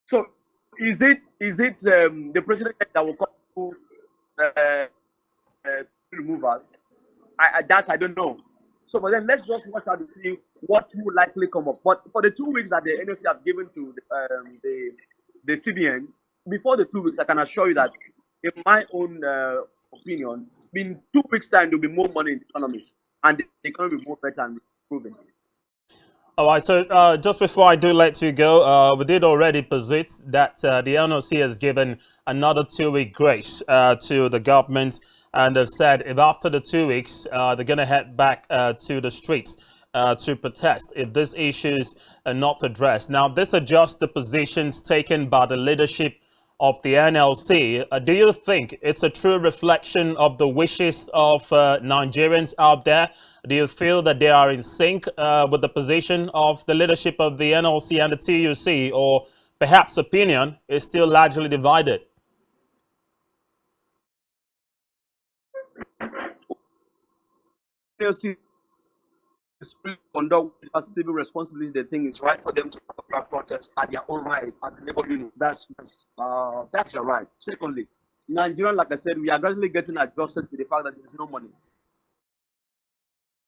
So is it the president that will come to removal? I don't know. So but then let's just watch out to see what will likely come up. But for the 2 weeks that the NLC have given to the CBN, before the 2 weeks, I can assure you that in my own opinion, in 2 weeks' time, there will be more money in the economy, and the economy will be more better and improving. All right, so just before I do let you go, we did already posit that the NLC has given another 2-week grace to the government, and they've said if after the 2 weeks, they're going to head back to the streets to protest if these issues are not addressed. Now, this are just the positions taken by the leadership of the NLC. Do you think it's a true reflection of the wishes of Nigerians out there? Do you feel that they are in sync with the position of the leadership of the NLC and the TUC, or perhaps opinion is still largely divided? TUC is free to conduct civil responsibility. They think it's right for them to protest at their own right as a labor union. That's your right. Secondly, Nigerian, like I said, we are gradually getting adjusted to the fact that there is no money.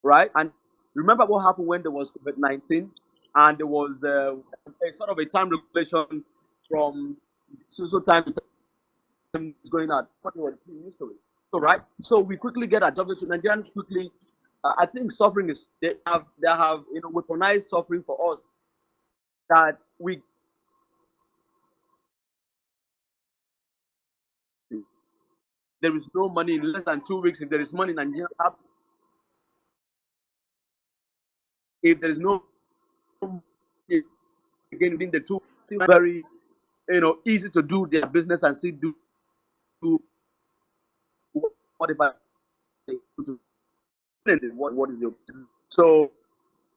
Right? And remember what happened when there was COVID-19 and there was a sort of a time regulation from so time to time going out. What was used to it. So right? So we quickly get adjusted to Nigerians quickly. I think suffering is they have weaponized suffering for us that there is no money in less than 2 weeks. If there is money, Nigeria have. If there is no again within the two, very easy to do their business and still do whatever. What is your so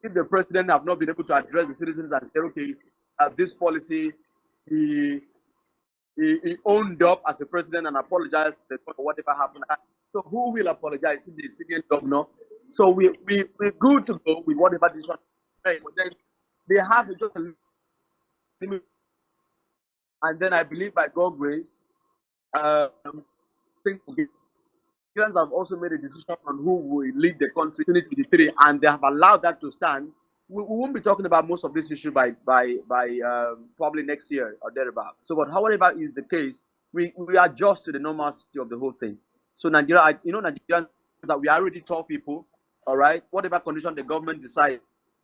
if the president have not been able to address the citizens and say, okay, this policy, he owned up as a president and apologized for whatever happened. So who will apologize? The civilian governor. So we're good to go with whatever decision. But then they have just a limit. And then I believe by God's grace, Nigerians have also made a decision on who will lead the country 2023, and they have allowed that to stand. We won't be talking about most of this issue by probably next year or thereabout. So, but however is the case, we adjust to the normalcy of the whole thing. So Nigeria, Nigerians that we are already tough people, all right. Whatever condition the government decides,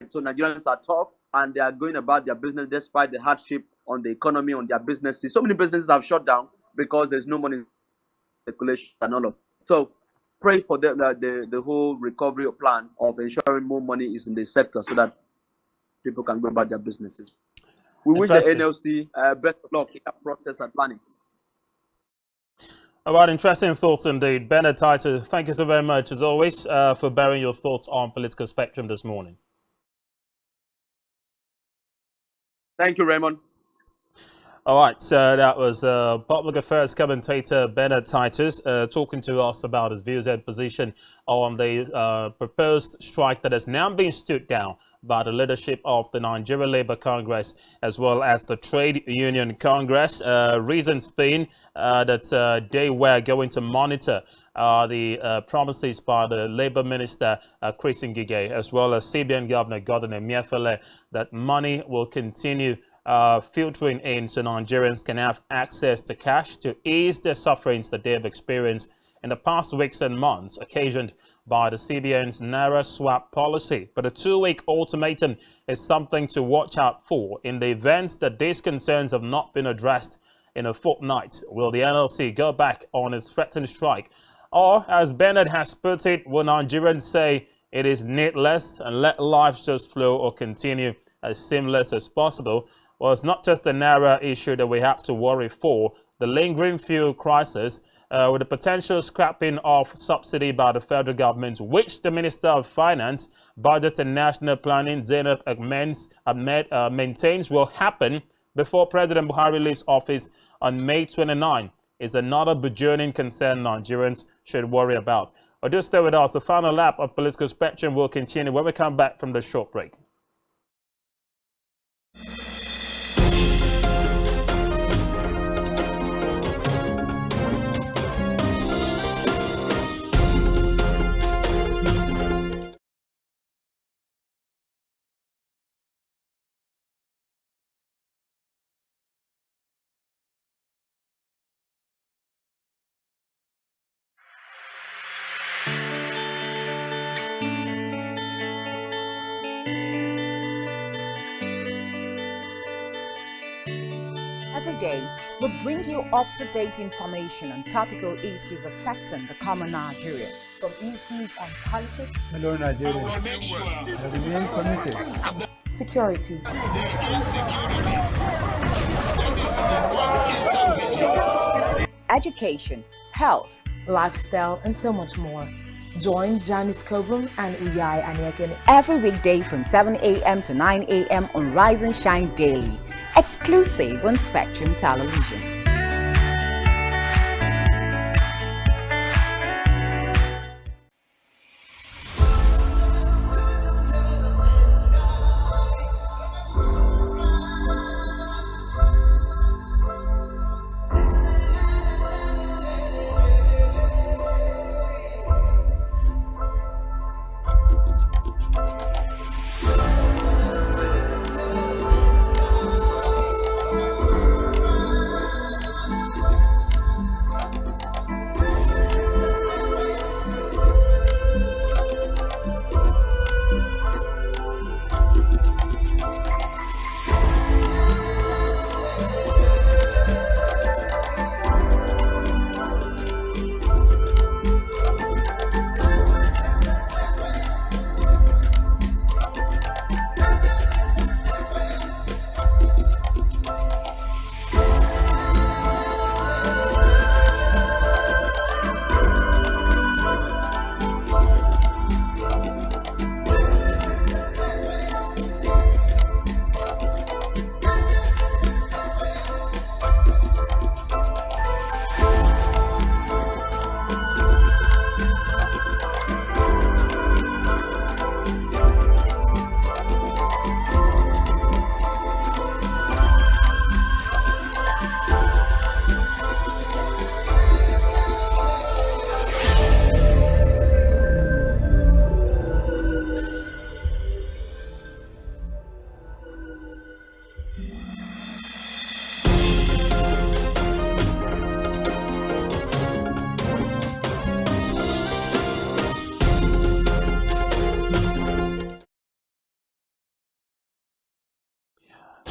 so Nigerians are tough and they are going about their business despite the hardship on the economy, on their businesses. So many businesses have shut down because there's no money in circulation and all of. So pray for the whole recovery plan of ensuring more money is in the sector so that people can go about their businesses. We wish the NLC best of luck in that process and planning. All right, interesting thoughts indeed. Bernard Titus, thank you so very much, as always, for bearing your thoughts on Political Spectrum this morning. Thank you, Raymond. All right, so that was public affairs commentator Bernard Titus talking to us about his views and position on the proposed strike that has now been stood down by the leadership of the Nigeria Labour Congress as well as the Trade Union Congress. Reasons being that they were going to monitor the promises by the Labour Minister Chris Ngige as well as CBN Governor Gordon Emefiele that money will continue filtering in so Nigerians can have access to cash to ease the sufferings that they have experienced in the past weeks and months, occasioned by the CBN's Naira swap policy. But a 2-week ultimatum is something to watch out for in the event that these concerns have not been addressed in a fortnight. Will the NLC go back on its threatened strike? Or, as Bernard has put it, will Nigerians say it is needless and let lives just flow or continue as seamless as possible? Well, it's not just the Naira issue that we have to worry for. The lingering fuel crisis, with the potential scrapping of subsidy by the federal government, which the Minister of Finance, Budget and National Planning, Zainab Ahmed, maintains will happen before President Buhari leaves office on May 29, is another burgeoning concern Nigerians should worry about. Or just stay with us. The final lap of Political Spectrum will continue when we come back from the short break. Every day, we bring you up-to-date information on topical issues affecting the common Nigerian. From issues on politics, Hello, Nigeria. I remain committed. Security, education, health, lifestyle, and so much more. Join Janice Kobum and Uyai Anyeken every weekday from 7 a.m. to 9 a.m. on Rise and Shine Daily, exclusive on Spectrum Television.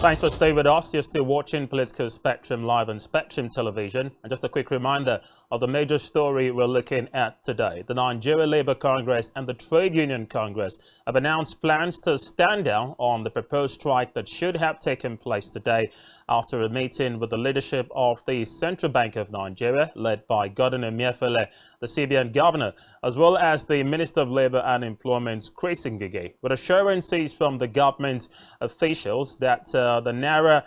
Thanks for staying with us. You're still watching Political Spectrum live on Spectrum Television. And just a quick reminder of the major story we're looking at today. The Nigeria Labour Congress and the Trade Union Congress have announced plans to stand down on the proposed strike that should have taken place today after a meeting with the leadership of the Central Bank of Nigeria, led by Gordon Emefiele, the CBN governor, as well as the Minister of Labour and Employment, Chris Ngige, with assurances from the government officials that the Naira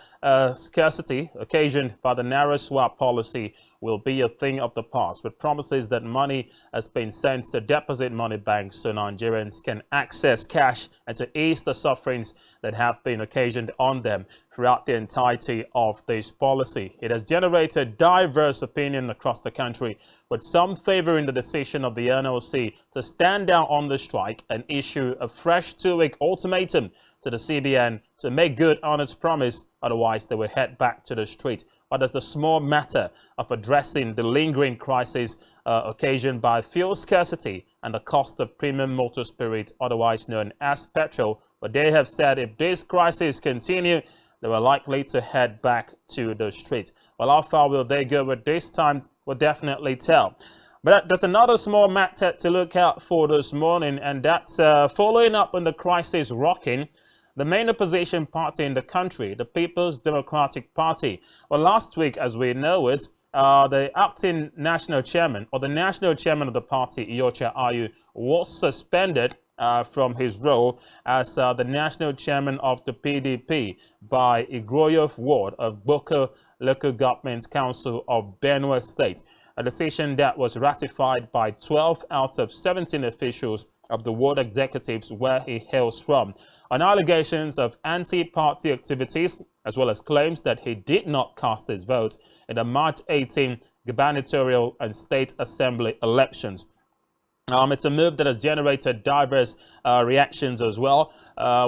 scarcity occasioned by the Naira swap policy will be a thing of the past, with promises that money has been sent to deposit money banks so Nigerians can access cash and to ease the sufferings that have been occasioned on them throughout the entirety of this policy. It has generated diverse opinion across the country, with some favoring the decision of the NLC to stand down on the strike and issue a fresh 2-week ultimatum to the CBN to make good on its promise. Otherwise, they will head back to the street. But there's the small matter of addressing the lingering crisis occasioned by fuel scarcity and the cost of premium motor spirit, otherwise known as petrol. But they have said if this crisis continue, they were likely to head back to the street. Well, how far will they go with this time? We'll definitely tell. But there's another small matter to look out for this morning, and that's following up on the crisis rocking the main opposition party in the country, the People's Democratic Party. Well, last week, as we know it, the acting national chairman, or the national chairman of the party, Iyorchia Ayu, was suspended from his role as the national chairman of the PDP by Igroyov Ward of Boko Local Government Council of Benue State, a decision that was ratified by 12 out of 17 officials of the ward executives where he hails from, on allegations of anti-party activities, as well as claims that he did not cast his vote in the March 18 gubernatorial and state assembly elections. It's a move that has generated diverse reactions as well,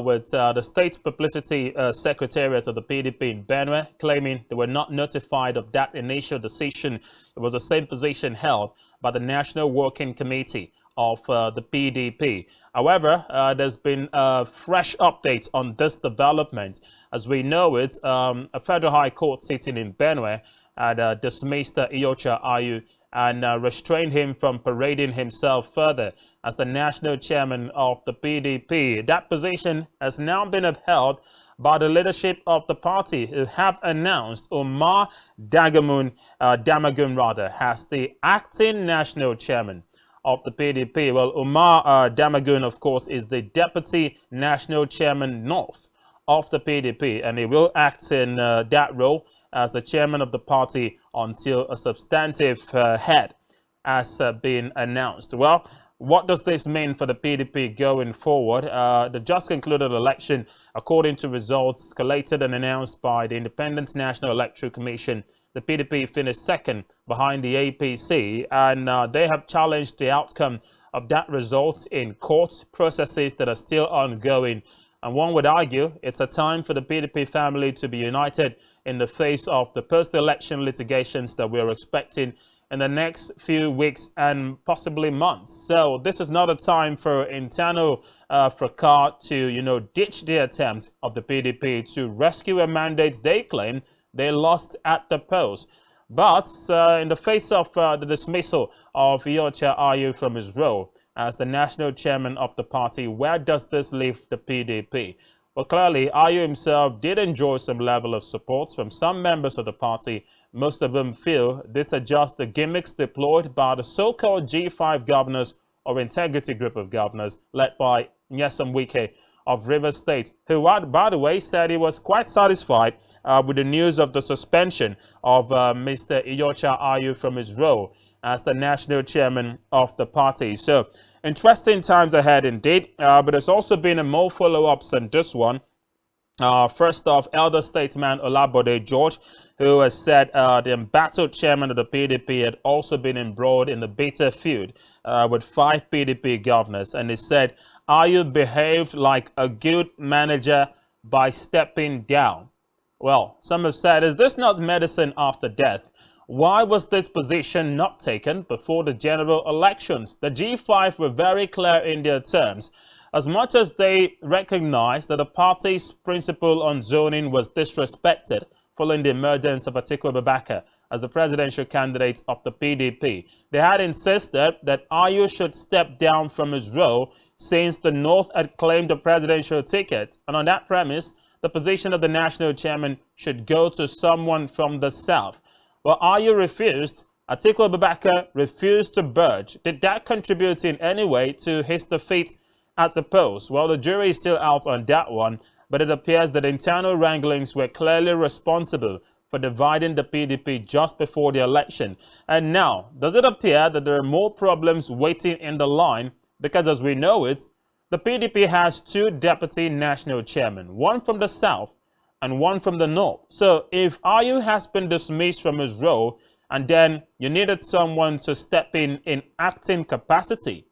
with the state publicity secretariat of the PDP in Benue claiming they were not notified of that initial decision. It was the same position held by the National Working Committee of the PDP. However, there's been a fresh update on this development. As we know it, a federal high court sitting in Benue had dismissed Iyorchia Ayu and restrained him from parading himself further as the national chairman of the PDP. That position has now been upheld by the leadership of the party, who have announced Umar Damagun as the acting national chairman of the PDP. Well, Umar Damagun, of course, is the deputy national chairman north of the PDP, and he will act in that role as the chairman of the party until a substantive head has been announced. Well, what does this mean for the PDP going forward? The just concluded election, according to results collated and announced by the Independent National Electoral Commission, the PDP finished second behind the APC, and they have challenged the outcome of that result in court processes that are still ongoing. And one would argue it's a time for the PDP family to be united in the face of the post-election litigations that we're expecting in the next few weeks and possibly months. So this is not a time for internal fracas to, ditch the attempt of the PDP to rescue a mandate they claim they lost at the polls. But in the face of the dismissal of Iyorchia Ayu from his role as the national chairman of the party, where does this leave the PDP? Well, clearly, Ayu himself did enjoy some level of support from some members of the party. Most of them feel these are just the gimmicks deployed by the so-called G5 governors or integrity group of governors led by Nyesom Wike of Rivers State, who, by the way, said he was quite satisfied with the news of the suspension of Mr. Iyorchia Ayu from his role as the national chairman of the party. So, interesting times ahead indeed, but there's also been more follow-ups on this one. First off, elder statesman Olabode George, who has said the embattled chairman of the PDP had also been embroiled in the bitter feud with 5 PDP governors, and he said Ayu behaved like a good manager by stepping down. Well, some have said, is this not medicine after death? Why was this position not taken before the general elections? The G5 were very clear in their terms. As much as they recognized that the party's principle on zoning was disrespected following the emergence of Atiku Abubakar as the presidential candidate of the PDP, they had insisted that Ayu should step down from his role since the North had claimed the presidential ticket, and on that premise, the position of the national chairman should go to someone from the South. Well, Ayu refused. Atiku Abubakar refused to budge. Did that contribute in any way to his defeat at the polls? Well, the jury is still out on that one, but it appears that internal wranglings were clearly responsible for dividing the PDP just before the election. And now, does it appear that there are more problems waiting in the line? Because as we know it, the PDP has 2 deputy national chairmen, one from the South and one from the North. So if Ayu has been dismissed from his role and then you needed someone to step in acting capacity,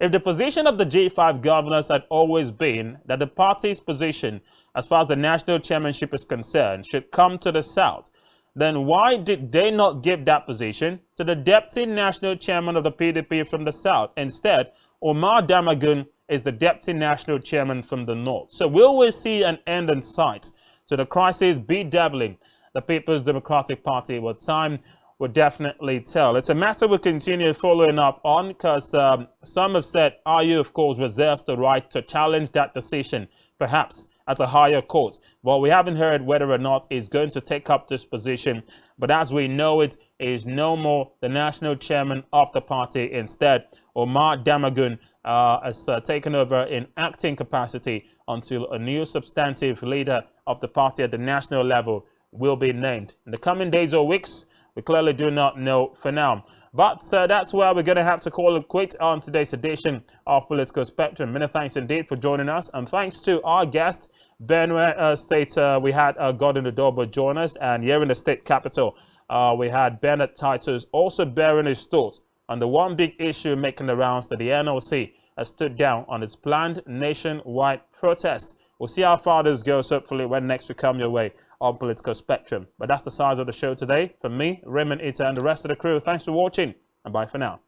If the position of the G5 governors had always been that the party's position, as far as the national chairmanship is concerned, should come to the South, then why did they not give that position to the deputy national chairman of the PDP from the South? Instead, Omar Damagun is the deputy national chairman from the North. So will we see an end in sight to the crisis bedeviling the People's Democratic Party? Well, time will definitely tell. It's a matter we'll continue following up on, because some have said IU, of course, reserves the right to challenge that decision, perhaps at a higher court. Well, we haven't heard whether or not he's going to take up this position, but as we know it, is no more the national chairman of the party. Instead, Omar Damagun has taken over in acting capacity until a new substantive leader of the party at the national level will be named. In the coming days or weeks, we clearly do not know for now. But that's where we're going to have to call it quits on today's edition of Political Spectrum. Many thanks indeed for joining us. And thanks to our guest, Benue State. We had Gordon Adobo join us. And here in the state capital, we had Bernard Titus also bearing his thoughts on the one big issue making the rounds, that the NLC has stood down on its planned nationwide protest. We'll see how far this goes, hopefully, when next we come your way on Political Spectrum. But that's the size of the show today. From me, Raymond Ita, and the rest of the crew, thanks for watching, and bye for now.